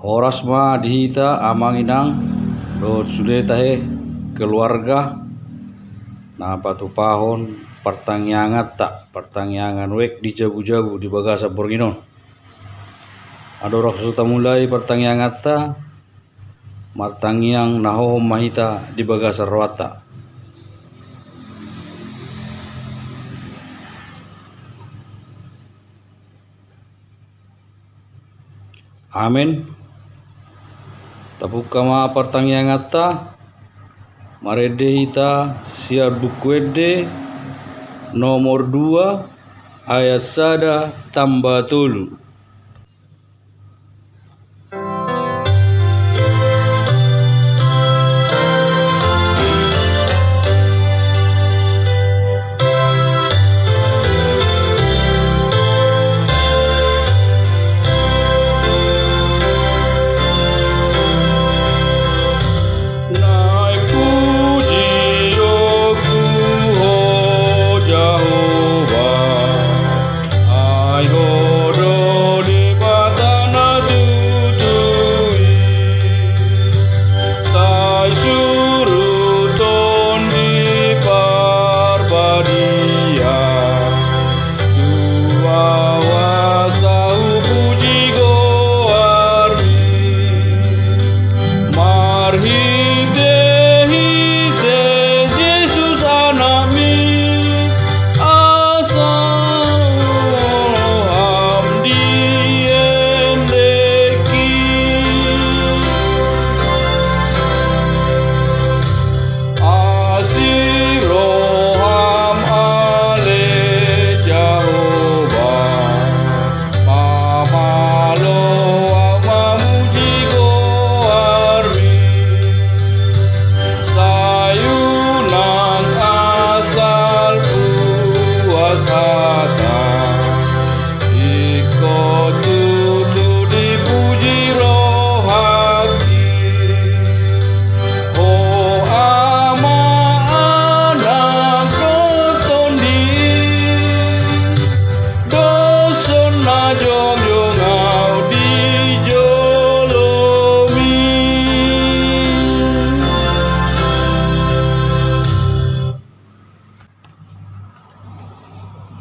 Oras ma dihita amang inang do sudah tahe keluarga na patupahon pertangyangan wek di jabu-jabu di bagasa borginon. Adorok suta mulai pertangyangan ta martangyang nahohom mahita di bagasa roata. Amin. Tapuk kama pertangyangan ta marede hita sia bukwede nomor 2 ayat 1 tambah 3.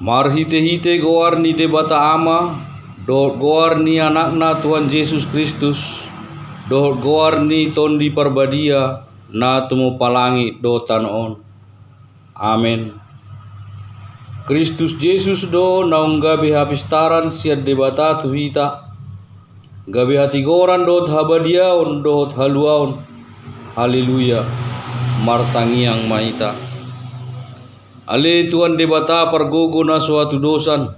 Marhite-hite goar ni debata ama do goar ni anakna Tuhan Yesus Kristus do goar ni tondi parbadia na tumu palangi do tanon. Amin. Kristus Yesus do naung gabe hapistaran siat debata tu hita gabe hati goran dot habadiaon dot haluaon. Haleluya. Martangiang mahita. Ale Tuhan debata pargogo na suatu dosan.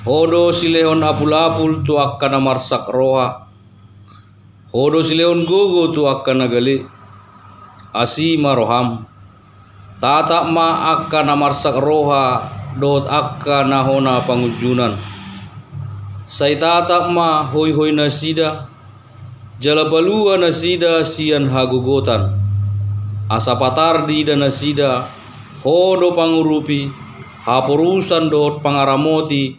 Hodo silehon apul-apul tu akkana marsak roha. Hodo silehon gogo tu akkana gali. Asima roham. Tata ma akkana marsak roha dot akkana hona pangujunan. Sai tata ma hoi-hoi nasida. Jalabalua nasida sian hagogotan. Asapatardi dan nasida. Hodo pangurupi hapurusan dot pangaramoti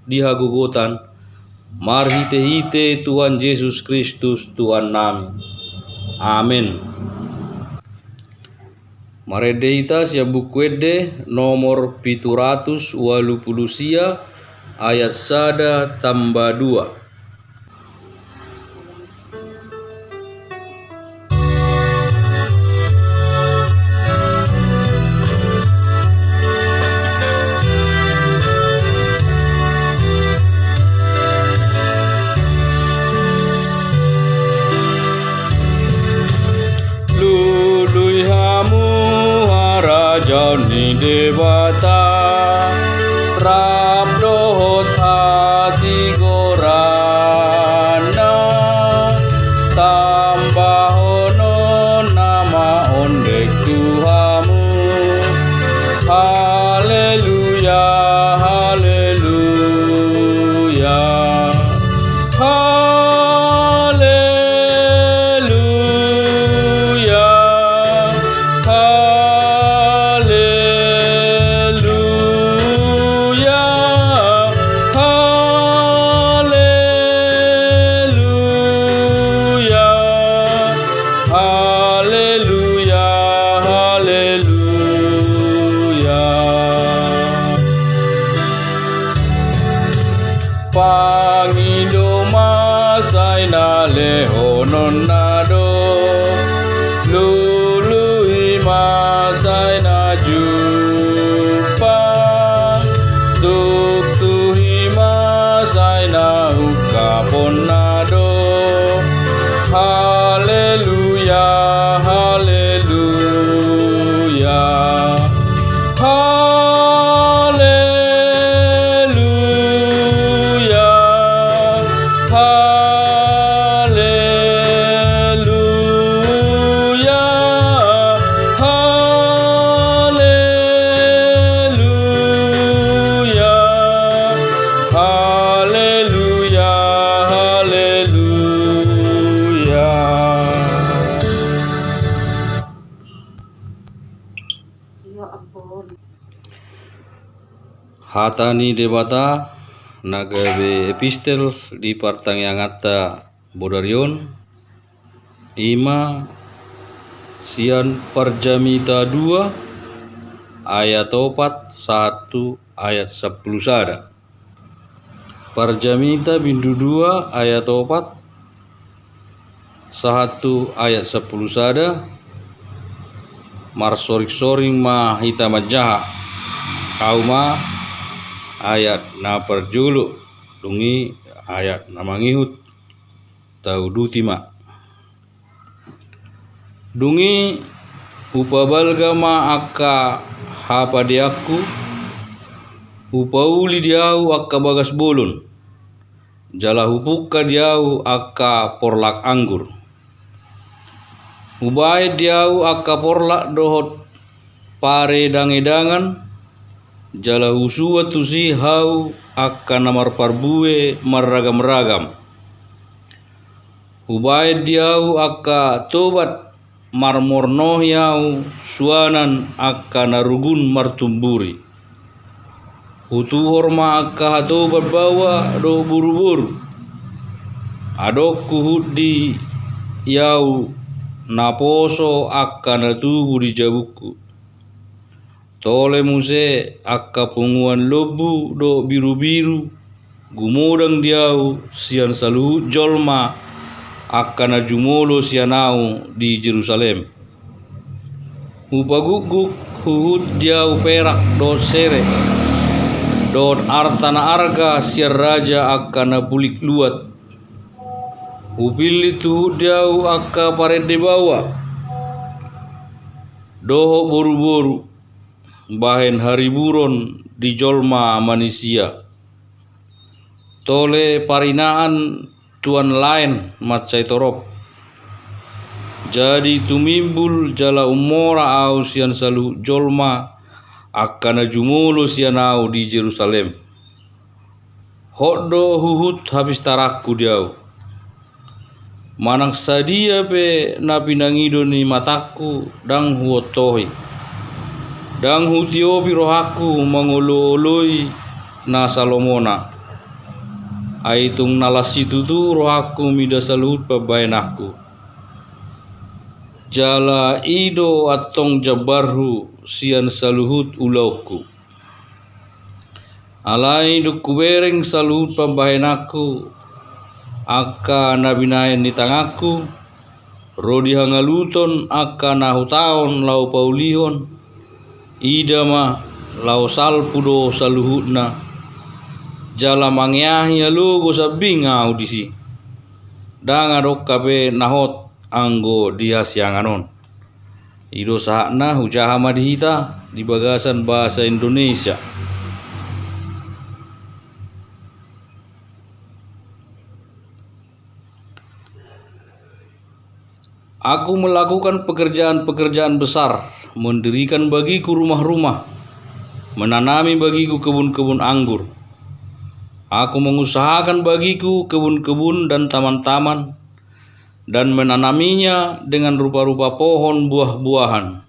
dihagogotan marhite-hite Tuhan Yesus Kristus Tuhan nami. Amin. Maredeita sia bukwede nomor 780 sia ayat 1 tambah 2. Jani debata rap dohot hati gora Pangido masay na lehonon na do, lului masay na jupa, tuktuhi masay na ukapon na do. Haleluya, haleluya, haleluya, haleluya, haleluya, haleluya, haleluya. Ya ampun. Hatani debata nagabe epistel di partang yang atta bodarion ima sian Parjamita 2 ayat 4 1 ayat 10 sada. Parjamita bindu 2 ayat 4 1 ayat 10 sada. Marsorik-soring ma hita majaha kauma ayat na perjulu dungi ayat na mangihut tau dutima dungi upabalga ma akka hapa diaku upauli diau akka bagas bolon jala hupukka diau akka porlak anggur ubai diau akka porlak dohot pare dangedangan jala usua tusi hau akka namar parbue marragam-ragam ubai diau akka tobat marmornoh yau suanan akka narugun martumburi utu horma akka hatobat bawa do buru-buru adok kuhudi yau naposo akka natubu di jabuku tole muse akka punguan lobu do biru-biru gumodang diau sian saluhut jolma akka na jumolo sianau di Jerusalem upaguguk huhut diau perak do sere dot artana arga siar raja akka na pulik luat upili tu diau akka parede bawa doho boru-boru bahen hariburon di jolma manusia tole parinaan tuan lain macai torop jadi tumimbul jala umora au sian salu jolma akana jumulo sianau di Jerusalem hoddo huhut habis tarakku diau manang sadia pe napi nangido ni mataku dang huotohi dang hutiopi rohaku mangolo-oloi na Salomona aitung nalasitu tu rohaku mida salut pabainaku jala ido atong jabarhu sian saluhut ulauku alai duku bereng saluhut pabainaku akka nabinayan ni tangaku rodi hangaluton akka nahutaon lau paulihon idama lau salpudo saluhutna jala mangyahi alugo sabinga audisi danga dok kabe nahot anggo dia sianganon ido sahakna hujaha madhita di bagasan bahasa Indonesia. Aku melakukan pekerjaan-pekerjaan besar, mendirikan bagiku rumah-rumah, menanami bagiku kebun-kebun anggur. Aku mengusahakan bagiku kebun-kebun dan taman-taman, dan menanaminya dengan rupa-rupa pohon buah-buahan.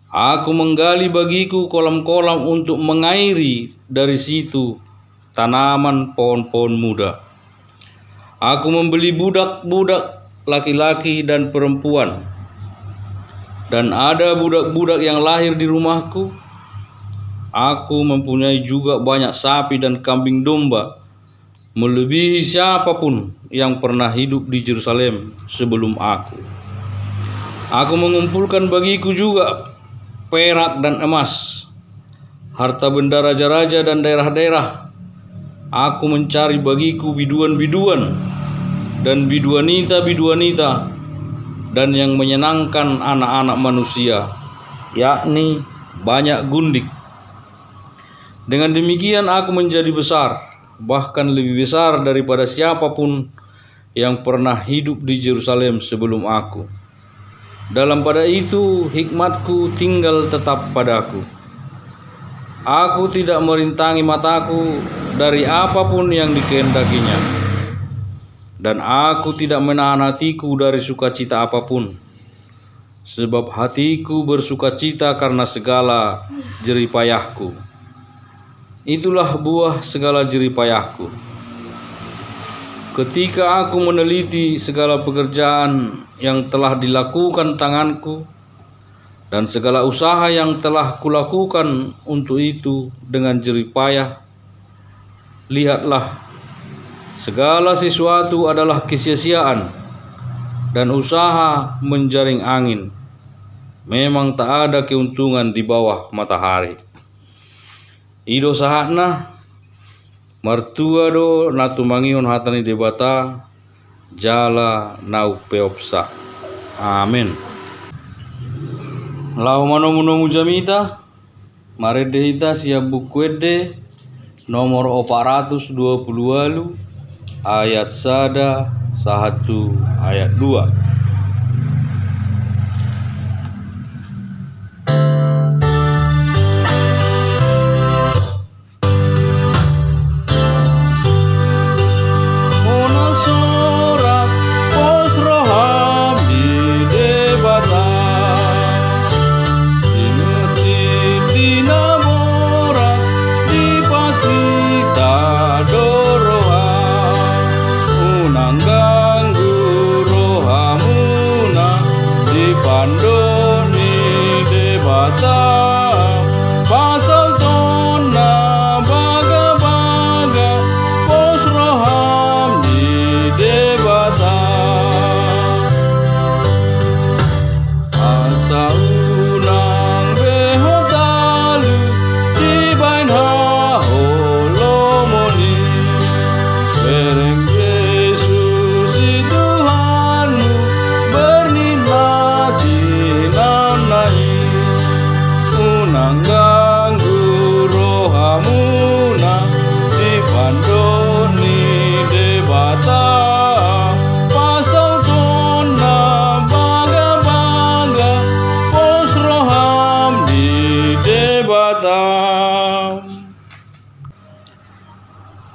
Aku menggali bagiku kolam-kolam untuk mengairi dari situ tanaman pohon-pohon muda. Aku membeli budak-budak laki-laki dan perempuan, dan ada budak-budak yang lahir di rumahku. Aku mempunyai juga banyak sapi dan kambing domba, melebihi siapapun yang pernah hidup di Yerusalem sebelum aku. Aku mengumpulkan bagiku juga perak dan emas, harta benda raja-raja dan daerah-daerah. Aku mencari bagiku biduan-biduan dan biduanita-biduanita, dan yang menyenangkan anak-anak manusia, yakni banyak gundik. Dengan demikian aku menjadi besar, bahkan lebih besar daripada siapapun yang pernah hidup di Yerusalem sebelum aku. Dalam pada itu hikmatku tinggal tetap padaku. Aku tidak merintangi mataku dari apapun yang dikehendakinya, dan aku tidak menahan hatiku dari sukacita apapun, sebab hatiku bersukacita karena segala jeripayahku. Itulah buah segala jeripayahku. Ketika aku meneliti segala pekerjaan yang telah dilakukan tanganku, dan segala usaha yang telah kulakukan untuk itu dengan jeripayah, lihatlah, segala sesuatu adalah kesia-siaan dan usaha menjaring angin. Memang tak ada keuntungan di bawah matahari. Ido sahatna martua do natu mangion hatani debata jala nau peopsa. Amin. Lau manomu jamita marede hita siap bukuede nomor 428 ayat 1 ayat 2.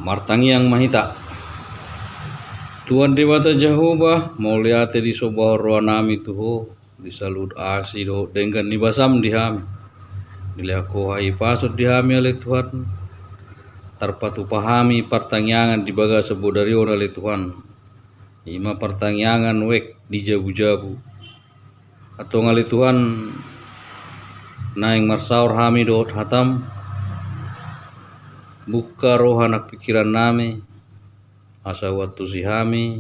Martangiang mahita Tuhan Dewata Jehovah mau lihat di sobat roa nami tuho di salud asi do dengan nibasam dihami dilako hai pasut dihami oleh Tuhan tarpatu pahami pertanyaan di baga sebodarion oleh Tuhan ima pertanyaan wek di jabu-jabu atau ngali Tuhan naing marsaur hami do hatam buka rohanak pikiran nami asa waktu si hami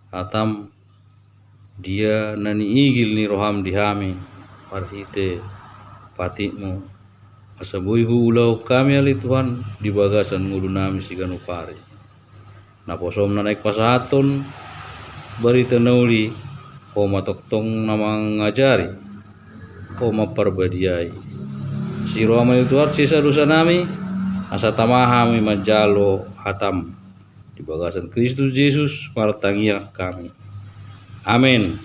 hatam dia nani igil ni roham dihami parhite patimu asa boihu ulau kami ali Tuhan di bagasan ngulu nami siganu pari na posom na naik pasahaton bari tenauli koma toktong namang ngajari koma perbadiai si roham ali Tuhan sisa dosa nami asa tamahami majalo hatam di bagasan Kristus Yesus martangia kami. Amin.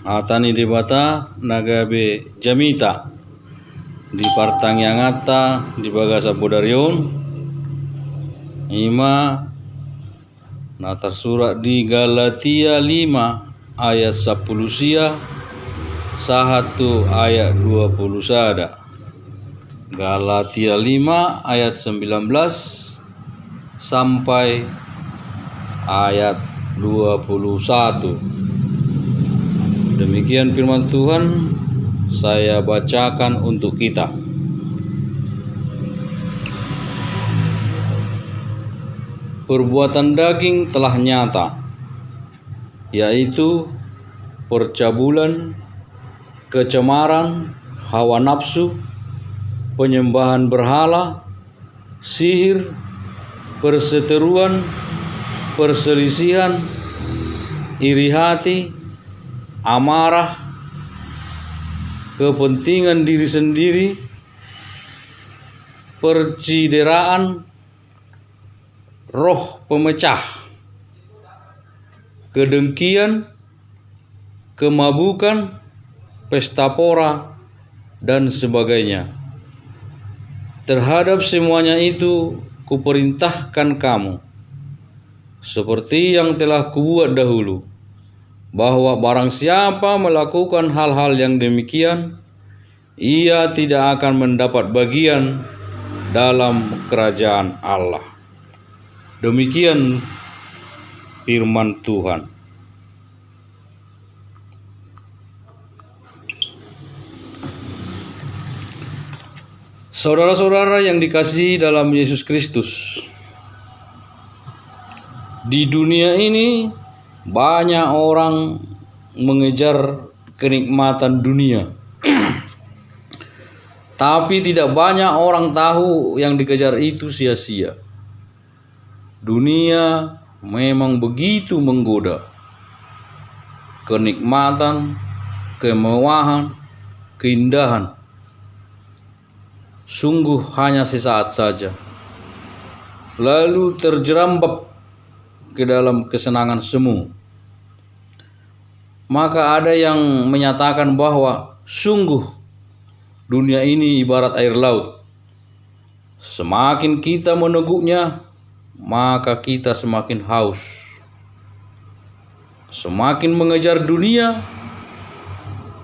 Atani debata nagabe jamita di partangiangata di bagasa bodarion ima na tersurat di Galatia 5 ayat 10 sia 1 ayat 20 sada. Galatia 5 ayat 19 sampai ayat 21. Demikian firman Tuhan, saya bacakan untuk kita. perbuatan daging telah nyata, yaitu percabulan, kecemaran, hawa nafsu, penyembahan berhala, sihir, perseteruan, perselisihan, iri hati, amarah, kepentingan diri sendiri, percideraan, roh pemecah, kedengkian, kemabukan, pesta pora, dan sebagainya. Terhadap semuanya itu kuperintahkan kamu, seperti yang telah kubuat dahulu, bahwa barang siapa melakukan hal-hal yang demikian, ia tidak akan mendapat bagian dalam kerajaan Allah. Demikian firman Tuhan. Saudara-saudara yang dikasihi dalam Yesus Kristus, di dunia ini banyak orang mengejar kenikmatan dunia. Tapi tidak banyak orang tahu yang dikejar itu sia-sia. Dunia memang begitu menggoda. Kenikmatan, kemewahan, keindahan sungguh hanya sesaat saja, lalu terjerambab ke dalam kesenangan semu. Maka ada yang menyatakan bahwa sungguh dunia ini ibarat air laut. Semakin kita meneguknya, maka kita semakin haus. Semakin mengejar dunia,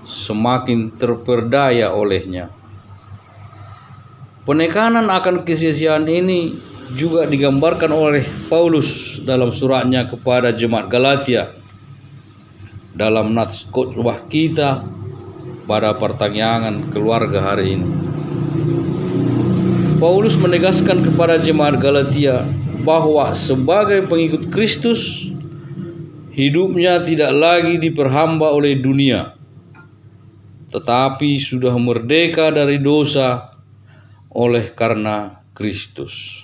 semakin terperdaya olehnya. Penekanan akan kesia-siaan ini juga digambarkan oleh Paulus dalam suratnya kepada jemaat Galatia dalam nats khotbah kita pada pertanyaan keluarga hari ini. Paulus menegaskan kepada jemaat Galatia bahwa sebagai pengikut Kristus, hidupnya tidak lagi diperhamba oleh dunia, tetapi sudah merdeka dari dosa oleh karena Kristus.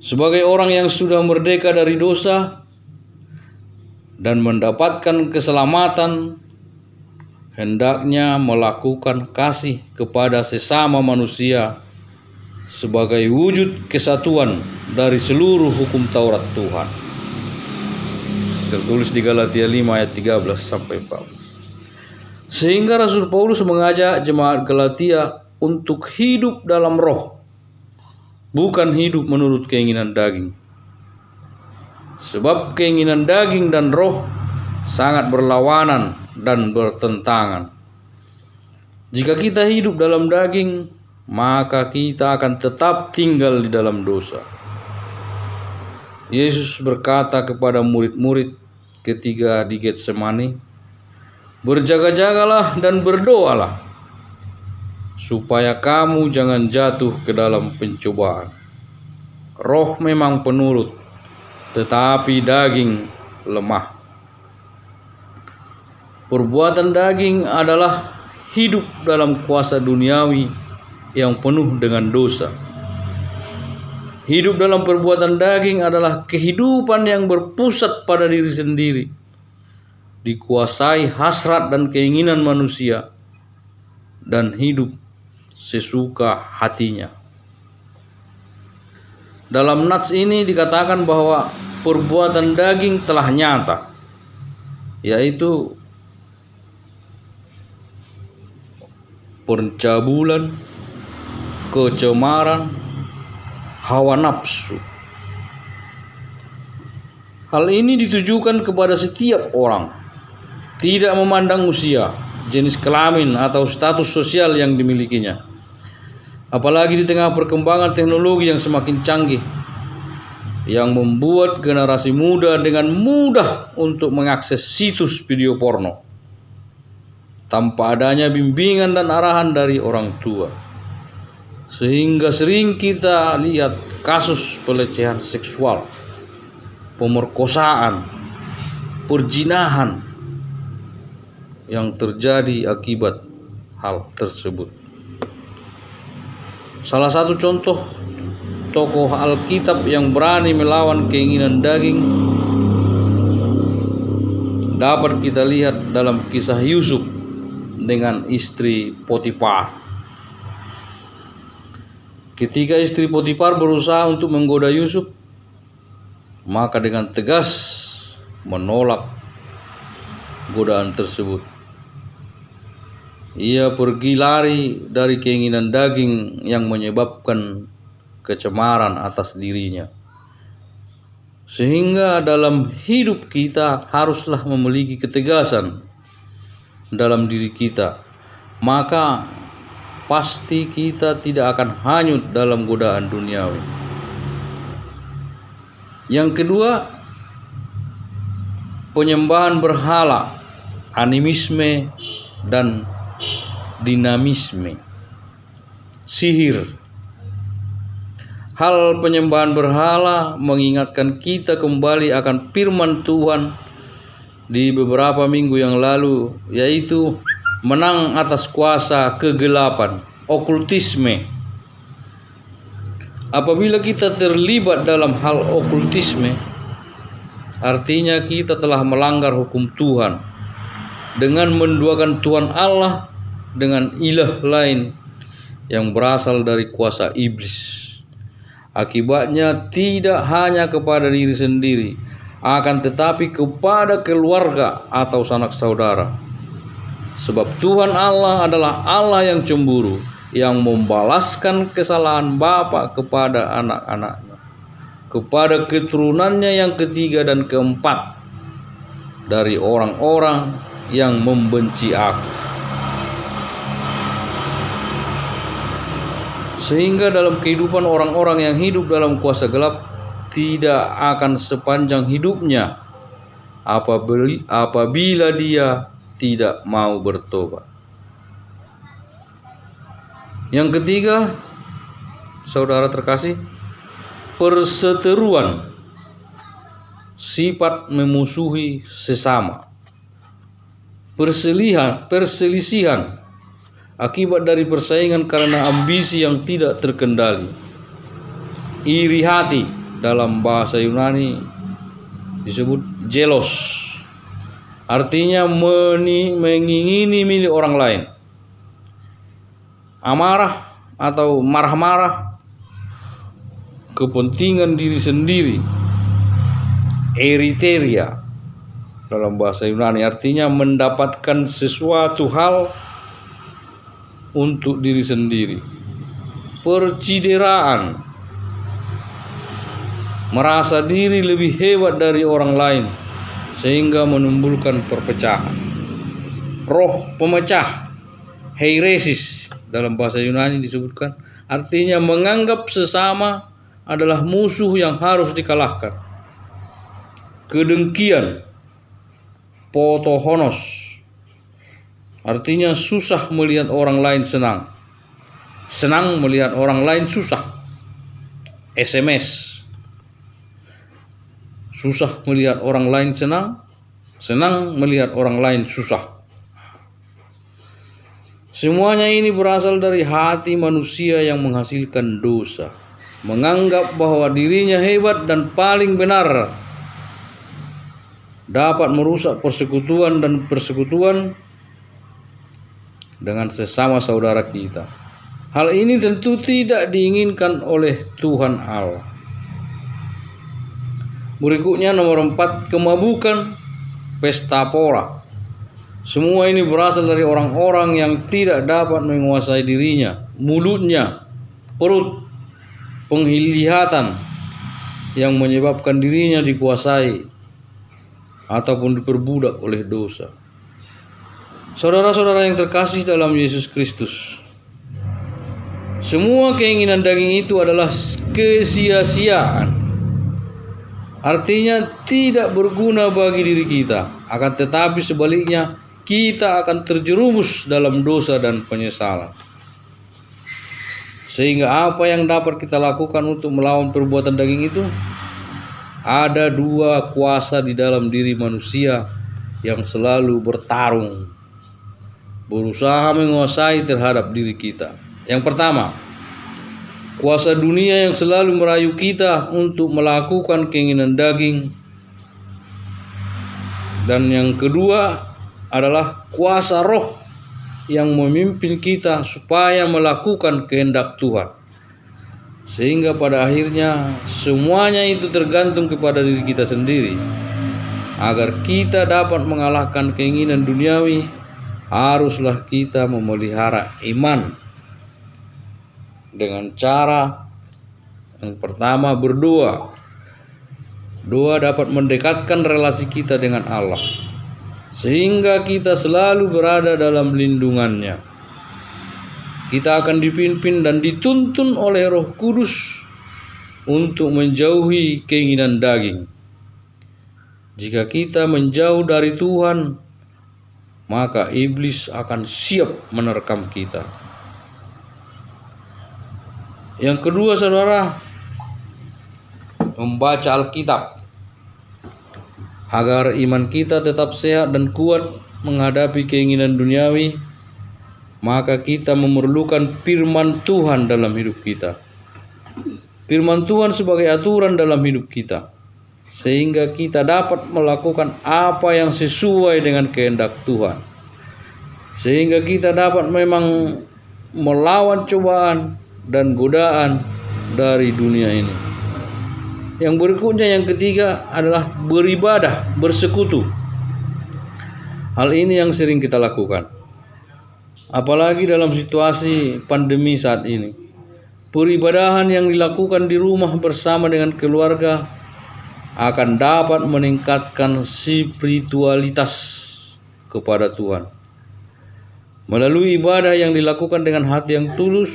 Sebagai orang yang sudah merdeka dari dosa dan mendapatkan keselamatan, hendaknya melakukan kasih kepada sesama manusia sebagai wujud kesatuan dari seluruh hukum Taurat Tuhan. Tertulis di Galatia 5 ayat 13 sampai 14. Sehingga Rasul Paulus mengajak jemaat Galatia untuk hidup dalam roh, bukan hidup menurut keinginan daging. Sebab keinginan daging dan roh sangat berlawanan dan bertentangan. Jika kita hidup dalam daging, maka kita akan tetap tinggal di dalam dosa. Yesus berkata kepada murid-murid ketika di Getsemani, "Berjaga-jagalah dan berdoalah, supaya kamu jangan jatuh ke dalam pencobaan. Roh memang penurut, tetapi daging lemah." Perbuatan daging adalah hidup dalam kuasa duniawi yang penuh dengan dosa. Hidup dalam perbuatan daging adalah kehidupan yang berpusat pada diri sendiri, dikuasai hasrat dan keinginan manusia, dan hidup sesuka hatinya. Dalam nats ini dikatakan bahwa perbuatan daging telah nyata, yaitu pencabulan, kecemaran, hawa nafsu. Hal ini ditujukan kepada setiap orang, tidak memandang usia, jenis kelamin, atau status sosial yang dimilikinya. Apalagi di tengah perkembangan teknologi yang semakin canggih, yang membuat generasi muda dengan mudah untuk mengakses situs video porno tanpa adanya bimbingan dan arahan dari orang tua. Sehingga sering kita lihat kasus pelecehan seksual, pemerkosaan, perzinahan yang terjadi akibat hal tersebut. Salah satu contoh tokoh Alkitab yang berani melawan keinginan daging dapat kita lihat dalam kisah Yusuf dengan istri Potifar. Ketika istri Potifar berusaha untuk menggoda Yusuf, maka dengan tegas menolak godaan tersebut. Ia pergi lari dari keinginan daging yang menyebabkan kecemaran atas dirinya. Sehingga dalam hidup kita haruslah memiliki ketegasan dalam diri kita. Maka pasti kita tidak akan hanyut dalam godaan duniawi. Yang kedua, penyembahan berhala, animisme dan dinamisme, sihir. Hal penyembahan berhala mengingatkan kita kembali akan firman Tuhan di beberapa minggu yang lalu, yaitu menang atas kuasa kegelapan, okultisme. Apabila kita terlibat dalam hal okultisme, artinya kita telah melanggar hukum Tuhan dengan menduakan Tuhan Allah dengan ilah lain yang berasal dari kuasa iblis. Akibatnya tidak hanya kepada diri sendiri, akan tetapi kepada keluarga atau sanak saudara. Sebab Tuhan Allah adalah Allah yang cemburu, yang membalaskan kesalahan bapa kepada anak-anaknya, kepada keturunannya yang ketiga dan keempat dari orang-orang yang membenci Aku. Sehingga dalam kehidupan orang-orang yang hidup dalam kuasa gelap tidak akan sepanjang hidupnya apabila dia tidak mau bertobat. Yang ketiga, saudara terkasih, perseteruan, sifat memusuhi sesama, perselisihan akibat dari persaingan karena ambisi yang tidak terkendali, iri hati, dalam bahasa Yunani disebut jelos, artinya mengingini milik orang lain, amarah atau marah-marah, kepentingan diri sendiri, eriteria dalam bahasa Yunani, artinya mendapatkan sesuatu hal untuk diri sendiri, percideraan, merasa diri lebih hebat dari orang lain sehingga menimbulkan perpecahan, roh pemecah, heresis dalam bahasa Yunani disebutkan, artinya menganggap sesama adalah musuh yang harus dikalahkan, kedengkian, potohonos, artinya susah melihat orang lain senang, senang melihat orang lain susah, SMS, susah melihat orang lain senang, senang melihat orang lain susah. Semuanya ini berasal dari hati manusia yang menghasilkan dosa, menganggap bahwa dirinya hebat dan paling benar, dapat merusak persekutuan dengan sesama saudara kita. Hal ini tentu tidak diinginkan oleh Tuhan Allah. Berikutnya nomor 4, kemabukan, pesta pora. Semua ini berasal dari orang-orang yang tidak dapat menguasai dirinya, mulutnya, perut, penglihatan, yang menyebabkan dirinya dikuasai ataupun diperbudak oleh dosa. Saudara-saudara yang terkasih dalam Yesus Kristus, semua keinginan daging itu adalah kesia-siaan. Artinya tidak berguna bagi diri kita, akan tetapi sebaliknya kita akan terjerumus dalam dosa dan penyesalan. Sehingga apa yang dapat kita lakukan untuk melawan perbuatan daging itu? Ada dua kuasa di dalam diri manusia yang selalu bertarung, berusaha menguasai terhadap diri kita. Yang pertama, kuasa dunia yang selalu merayu kita untuk melakukan keinginan daging. Dan yang kedua adalah kuasa roh yang memimpin kita supaya melakukan kehendak Tuhan. Sehingga pada akhirnya semuanya itu tergantung kepada diri kita sendiri. Agar kita dapat mengalahkan keinginan duniawi, haruslah kita memelihara iman dengan cara yang pertama berdoa. Doa dapat mendekatkan relasi kita dengan Allah, sehingga kita selalu berada dalam lindungannya. Kita akan dipimpin dan dituntun oleh Roh Kudus untuk menjauhi keinginan daging. Jika kita menjauh dari Tuhan, maka iblis akan siap menerkam kita. Yang kedua, saudara, membaca Alkitab agar iman kita tetap sehat dan kuat menghadapi keinginan duniawi. Maka kita memerlukan firman Tuhan dalam hidup kita. Firman Tuhan sebagai aturan dalam hidup kita, sehingga kita dapat melakukan apa yang sesuai dengan kehendak Tuhan. Sehingga kita dapat memang melawan cobaan dan godaan dari dunia ini. Yang berikutnya, yang ketiga adalah beribadah, bersekutu. Hal ini yang sering kita lakukan, apalagi dalam situasi pandemi saat ini. Peribadahan yang dilakukan di rumah bersama dengan keluarga akan dapat meningkatkan spiritualitas kepada Tuhan. Melalui ibadah yang dilakukan dengan hati yang tulus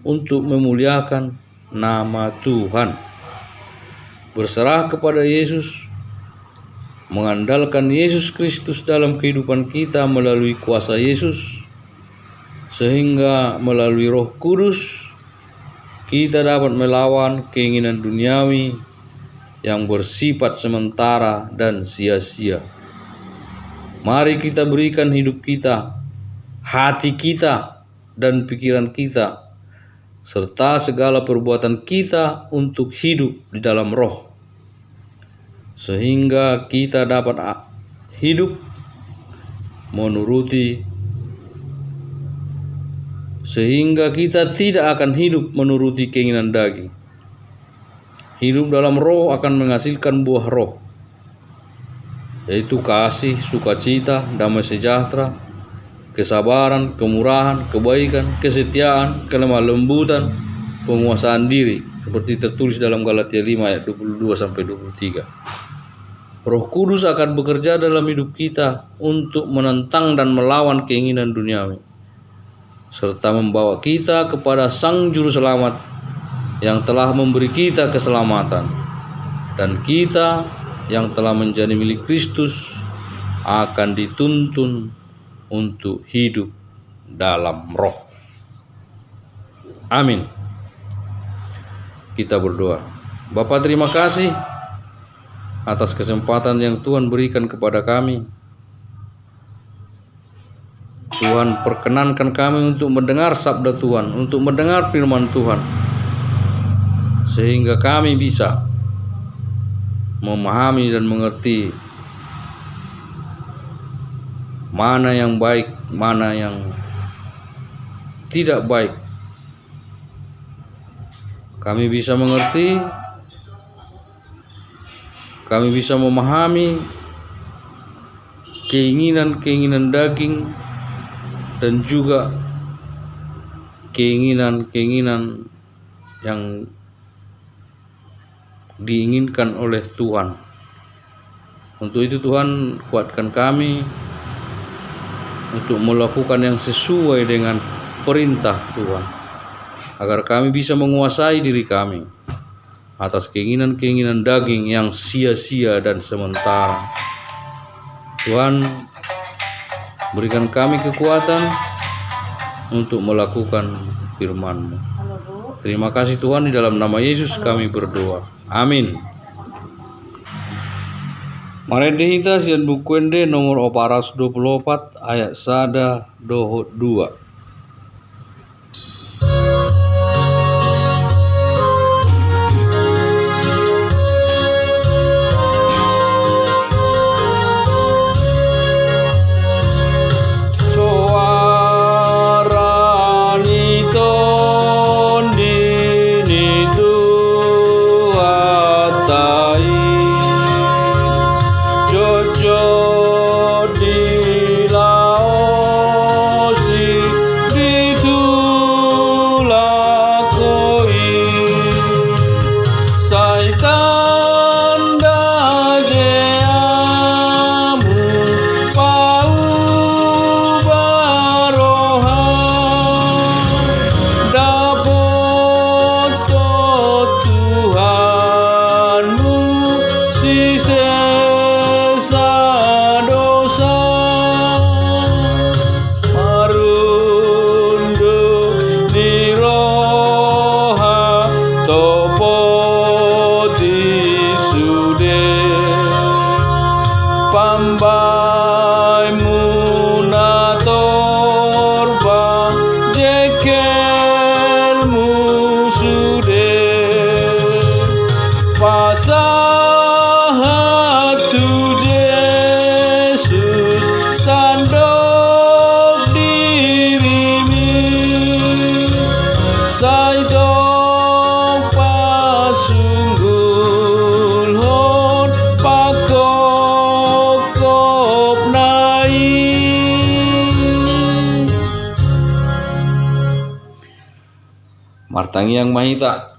untuk memuliakan nama Tuhan. Berserah kepada Yesus, mengandalkan Yesus Kristus dalam kehidupan kita melalui kuasa Yesus, sehingga melalui Roh Kudus kita dapat melawan keinginan duniawi yang bersifat sementara dan sia-sia. Mari kita berikan hidup kita, hati kita, dan pikiran kita, serta segala perbuatan kita untuk hidup di dalam roh, sehingga kita dapat hidup sehingga kita tidak akan hidup menuruti keinginan daging. Hidup dalam roh akan menghasilkan buah roh, yaitu kasih, sukacita, damai sejahtera, kesabaran, kemurahan, kebaikan, kesetiaan, kelemah lembutan, penguasaan diri, seperti tertulis dalam Galatia 5 ayat 22-23. Roh Kudus akan bekerja dalam hidup kita untuk menentang dan melawan keinginan duniawi, serta membawa kita kepada Sang Juru Selamat yang telah memberi kita keselamatan. Dan kita yang telah menjadi milik Kristus akan dituntun untuk hidup dalam roh. Amin. Kita berdoa. Bapa, terima kasih atas kesempatan yang Tuhan berikan kepada kami. Tuhan, perkenankan kami untuk mendengar sabda Tuhan, untuk mendengar firman Tuhan, sehingga kami bisa memahami dan mengerti mana yang baik, mana yang tidak baik. Kami bisa mengerti, kami bisa memahami keinginan-keinginan daging dan juga keinginan-keinginan yang diinginkan oleh Tuhan. Untuk itu Tuhan, kuatkan kami untuk melakukan yang sesuai dengan perintah Tuhan, agar kami bisa menguasai diri kami atas keinginan-keinginan daging yang sia-sia dan sementara. Tuhan, berikan kami kekuatan untuk melakukan firman-Mu. Halo Bu. Terima kasih Tuhan, di dalam nama Yesus kami berdoa. Amin. Mari kita sian buku ende nomor 424 ayat 1-2. Martangi yang mahita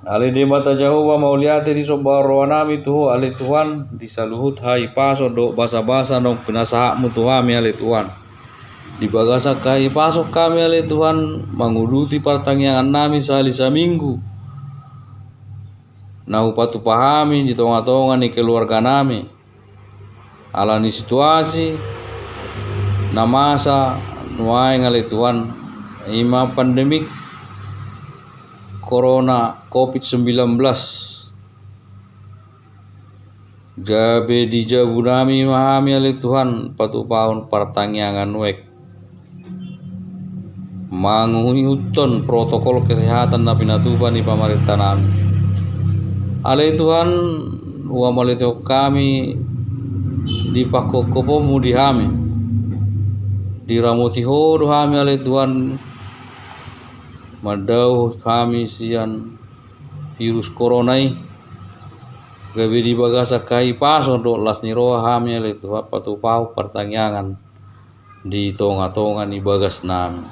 ale de mata Jehovah mau lihat di sobaro nami tuh ale Tuhan di saluhut hai paso do basa-basa nong penasahamu Tuhan ale Tuhan di bagasa kai pasok kami ale Tuhan menguruti pertanyaan nami sehari seminggu na upatu pahami di tonga-tonga ni keluarga nami ala ni situasi na masa nuai ale Tuhan ima pandemik Corona COVID-19 jabe di jabu nami mahami ale Tuhan patu paun pertanyaan wek manguhuton protokol kesehatan na pinatupan ni pamarintah nami ale Tuhan wa malito kami di pakokopomu di hami di ramoti hodo hami ale Tuhan madau kami sian virus coronai gabe di bagasa kai paso do las niroa hami ale tu patu pau pertanyaan di tonga-tonga ni bagas nami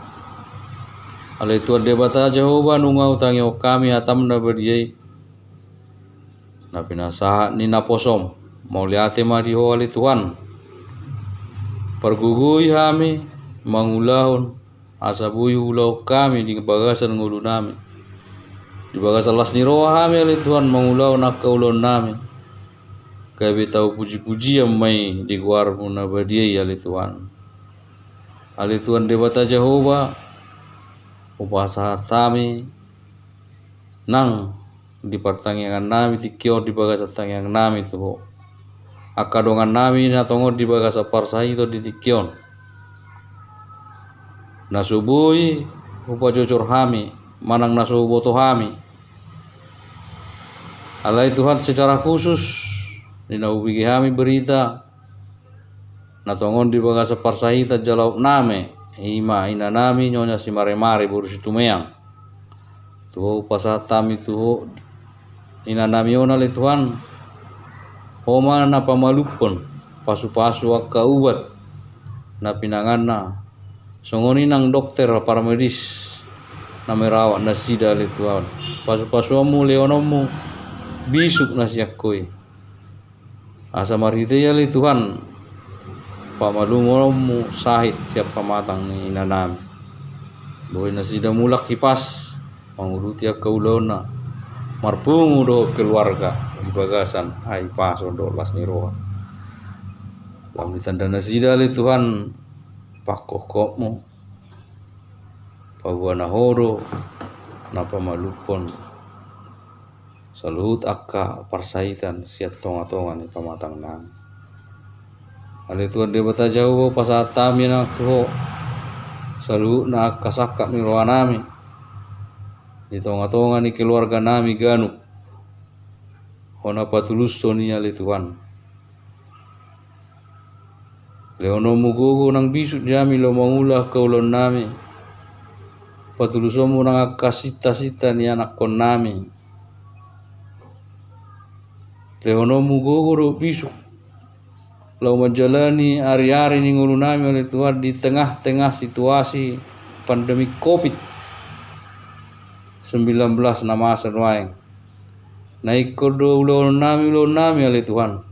ale tu debata Jehovah nungau tangyo kami atam na berdiyai na pinasaha ni naposom mau liate mari ho ale Tuhan pergugui hami mangulahon asa buyu ulau kami di bagasan ngulu nami di bagasan las niroa hami ale Tuhan mengulau nak kaulon nami kabe tau puji-puji mai di guarmu na badiai ale Tuhan debata Jehovah upasa tami nang di pertanyaan nami tikio di bagasan tanyang nami tuh akadongan nami na tongo di bagasa parsahi to di tikion nasubui upa jocor hami manang nasuboto hami alai Tuhan secara khusus dinaubigi hami berita natongon di bagasa parsahita jalau name ima ina nami nyonya si mare-mare burusi tumeang tuh pasatami tuh ina nami ona le Tuhan homa na pamalupon pasu-pasu akka ubat na pinangan na songoni nang dokter paramedis na merawat na sida le Tuhan pasu-pasuamu leonomu bisuk na siakoi asa marhite ya le Tuhan pamalumomu sahit siap pamatang ni nanami boy na sida mulak kipas manguruti akaulona marpungu do keluarga di bagasan ai paso do las niroa lam ditanda na sida le Tuhan pakokokmu pabuana horo na pamalupon saluhut akka parsaitan siat tonga-tonga ni pamatang nami. Ali Tuhan dia bata jauh pasatami na ko saluhut na akka sakka ni roa nami di tonga-tonga ni keluarga nami ganu hona patuluso ni ali Tuhan. Leono mugogo nang bisu jami lo mangula kaulon nami patulusomu nang akka sita-sita ni anak kon nami. Leono mugogo do bisu lau menjalani hari-hari ni ngulu nami oleh Tuhan di tengah-tengah situasi pandemi COVID-19 na masa nuaing. Naik kodo ulon nami oleh Tuhan.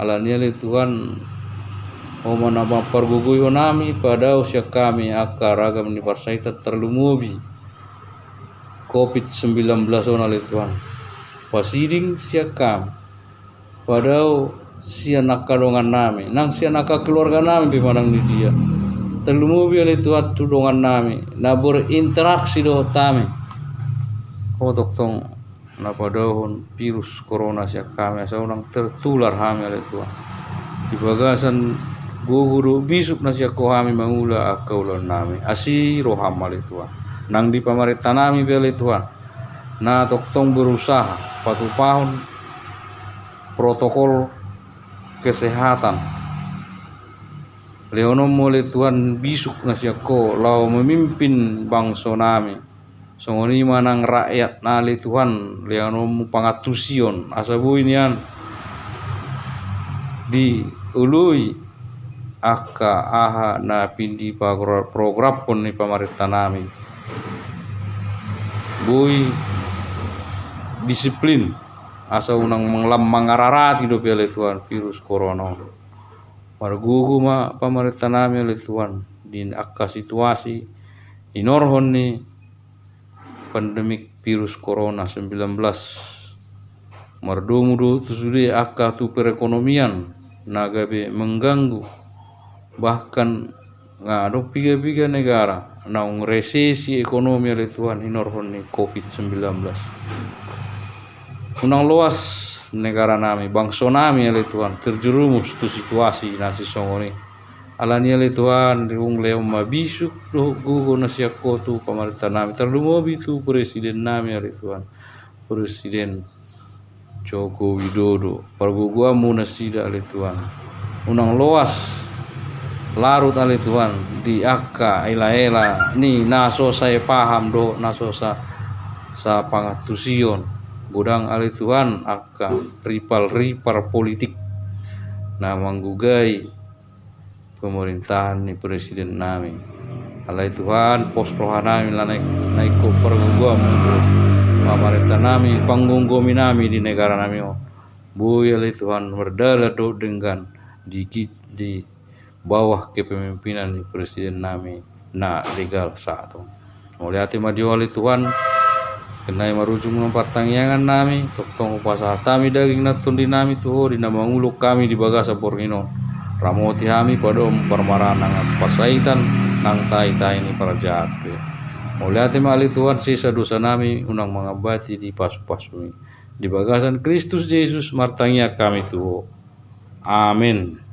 Alani oleh Tuhan Oma nama parguguyo nami pada usia kami akar ragam ni parsaita terlumubi COVID-19 oleh Tuhan. Pasiding siakam padau sia nakadongan nami nang sia naka keluarga nami pimanang di dia terlumubi oleh Tuhan tudongan nami na berinteraksi do tami kotok tong na padahon virus corona sia kami asa orang tertular hami oleh Tuhan di bagasan guguru bisuk na sia kohami mangula akaulon nami asi roham oleh Tuhan nang di pamarintah nami oleh Tuhan na toktong berusaha patupahon protokol kesehatan leonom oleh Tuhan bisuk na sia ko lau memimpin bangsa nami songoni manang rakyat na oleh Tuhan leonom pangatusion asabu inian di ului akka aha na pindi program pun ni pamarintah nami bui disiplin asa unang mangararati do oleh Tuhan virus corona margugu ma pamarintah nami oleh Tuhan di akka situasi inorhon ni pandemik virus corona 19 mardomu do tusudi akka tu perekonomian nagabe mengganggu bahkan ngado piga-piga negara naung resesi ekonomi oleh Tuhan inorhon ni COVID-19 unang luas negara nami bangsa nami oleh Tuhan terjerumus tu situasi nasi songoni alani oleh Tuhan riung leo mabisuk do gugo nasi akotu pamarintah nami terlumobi tu presiden nami oleh Tuhan Presiden Joko Widodo parguguamu nasida oleh Tuhan unang luas larut oleh Tuhan di akka ela ni naso saya paham do naso sa pangatusion gudang oleh Tuhan akka ripal politik na manggugai pemerintahan ni presiden nami alai Tuhan pos rohanami naik ko perguguam pamarintah nami panggunggomi nami di negara nami buya oleh Tuhan berdala do dengan di bawah kepemimpinan di presiden nami na legal satu oleh hati maju oleh Tuhan kenai marujung pertangyangan nami toktong upasa tami daging natundi nami tuho di nama nguluk kami di bagasa porgino ramoti kami pada permaranang pasaitan nang tai ni para jahat oleh hati mali Tuhan sisa dosa nami unang mengabati di pasu-pasumi di bagasan Kristus Yesus martangnya kami tuho amin.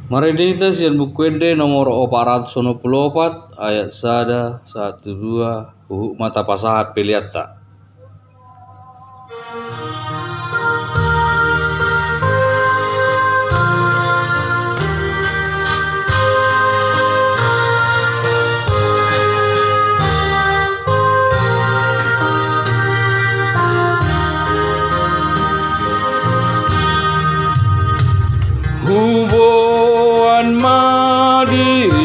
Mari kita sian bukuende nomor 494 ayat 1 2 mata pasahat peliata. Huboan madiriku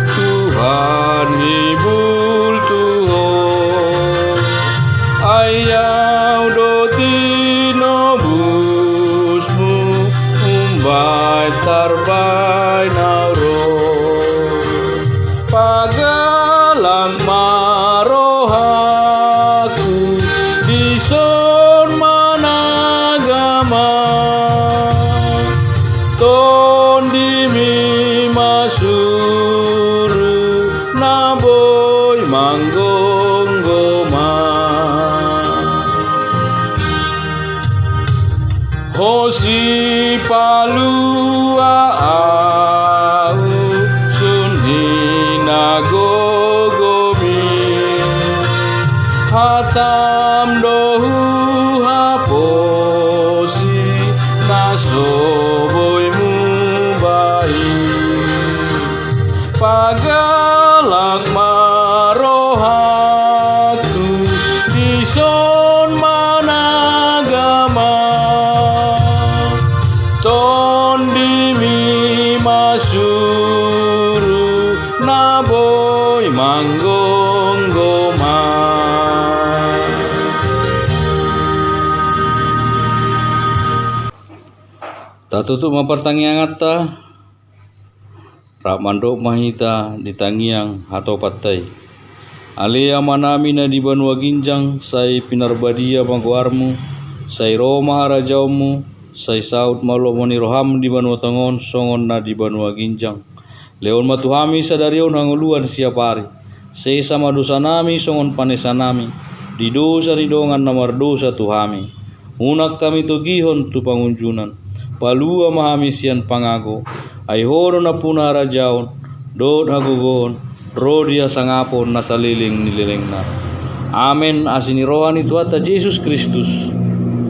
Tuhan hibul Tuhan ayau do tinobusmu umbai tarbai nauro pagalang marohaku di son managama alua au sun hina gogomi hatam dohu haposi nasoboi mubai pagalak marohaku dison managama ton dimi masuru naboy manggonggoma tatutu mapertangiang atta rak mandok mahita ditangiang hato pattai alea manamina di Banua Ginjang sai pinarbadia pangkuarmu sai Roma harajaumu sai saud malomoni roham di Banua Tangon songon na di Banua Ginjang leon matuhami sadarion hanguluan siapari sei sama dosa nami songon panesa nami di dosa ridongan namar dosa tuhami unak kami tugihon tu pangunjunan palua mahami sian pangago ai horo na puna harajaon dot hagugon rodia sangapon nasaliling nililengna amen asini rohani tuata Yesus Kristus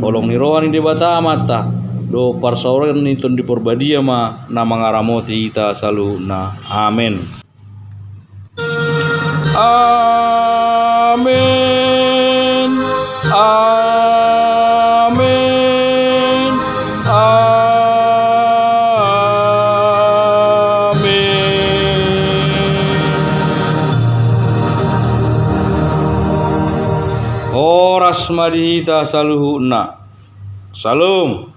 olong ni rohani debata mata do parsauran ni ton di porbadia ma na mangaramoti ita salu na amen amen amen amen oras madihita saluhuna Salam.